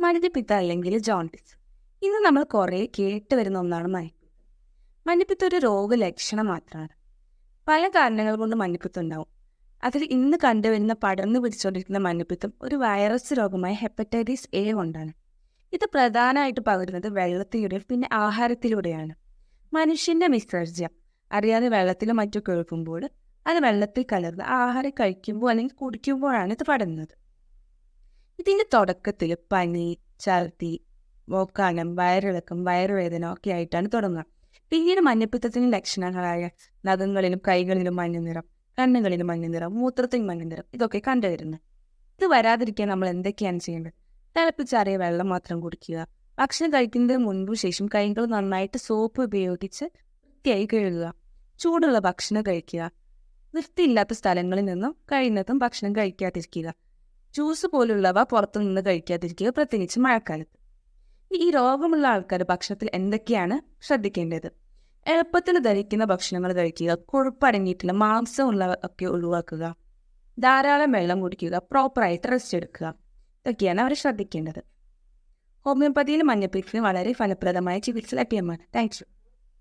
മഞ്ഞപ്പിത്തം അല്ലെങ്കിൽ ജോണ്ടിസ്. ഇന്ന് നമ്മൾ കുറേ കേട്ട് വരുന്ന ഒന്നാണ് മഞ്ഞപ്പിത്തം. മഞ്ഞപ്പിത്തം ഒരു രോഗലക്ഷണം മാത്രമാണ്. പല കാരണങ്ങൾ കൊണ്ട് മഞ്ഞപ്പിത്തം ഉണ്ടാവും. അതിൽ ഇന്ന് കണ്ടുവരുന്ന പടർന്നു പിടിച്ചുകൊണ്ടിരിക്കുന്ന മഞ്ഞപ്പിത്തം ഒരു വൈറസ് രോഗമായ ഹെപ്പറ്റൈറ്റിസ് എ കൊണ്ടാണ്. ഇത് പ്രധാനമായിട്ട് പകരുന്നത് വെള്ളത്തിലൂടെയും പിന്നെ ആഹാരത്തിലൂടെയാണ്. മനുഷ്യന്റെ വിസർജ്യം അറിയാതെ വെള്ളത്തിലോ മറ്റോ കേൾക്കുമ്പോൾ അത് വെള്ളത്തിൽ കലർന്ന് ആഹാരം കഴിക്കുമ്പോൾ അല്ലെങ്കിൽ കുടിക്കുമ്പോഴാണ് ഇത് പടരുന്നത്. ഇതിന്റെ തുടക്കത്തിൽ പനി, ഛർദി, ഓക്കാനം, വയറിളക്കം, വയറുവേദന ഒക്കെ ആയിട്ടാണ് തുടങ്ങുക. പിന്നീട് മഞ്ഞപ്പിത്തത്തിന്റെ ലക്ഷണങ്ങളായ നഖങ്ങളിലും കൈകളിലും മഞ്ഞനിറം, കണ്ണുകളിലും മഞ്ഞനിറം, മൂത്രത്തിൽ മഞ്ഞനിറം ഇതൊക്കെ കണ്ടുവരുന്നത്. ഇത് വരാതിരിക്കാൻ നമ്മൾ എന്തൊക്കെയാണ് ചെയ്യേണ്ടത്? തിളപ്പിച്ചാറിയ വെള്ളം മാത്രം കുടിക്കുക. ഭക്ഷണം കഴിക്കുന്നതിന് മുൻപും ശേഷം കൈകൾ നന്നായിട്ട് സോപ്പ് ഉപയോഗിച്ച് വൃത്തിയായി കഴുകുക. ചൂടുള്ള ഭക്ഷണം കഴിക്കുക. വൃത്തിയില്ലാത്ത സ്ഥലങ്ങളിൽ നിന്നും കഴിയുന്നതും ഭക്ഷണം കഴിക്കാതിരിക്കുക. ജ്യൂസ് പോലുള്ളവ പുറത്തുനിന്ന് കഴിക്കാതിരിക്കുക, പ്രത്യേകിച്ച് മഴക്കാലത്ത്. ഈ രോഗമുള്ള ആൾക്കാർ ഭക്ഷണത്തിൽ എന്തൊക്കെയാണ് ശ്രദ്ധിക്കേണ്ടത്? എളുപ്പത്തിൽ ദഹിക്കുന്ന ഭക്ഷണങ്ങൾ കഴിക്കുക. കൊഴുപ്പടങ്ങിയിട്ടുള്ള മാംസമുള്ളവ ഒക്കെ ഒഴിവാക്കുക. ധാരാളം വെള്ളം കുടിക്കുക. പ്രോപ്പറായിട്ട് റെസ്റ്റ് എടുക്കുക. ഇതൊക്കെയാണ് അവർ ശ്രദ്ധിക്കേണ്ടത്. ഹോമിയോപ്പതിയിൽ മഞ്ഞപ്പിത്തത്തിന് വളരെ ഫലപ്രദമായ ചികിത്സ ലഭ്യമാണ്. Thank you.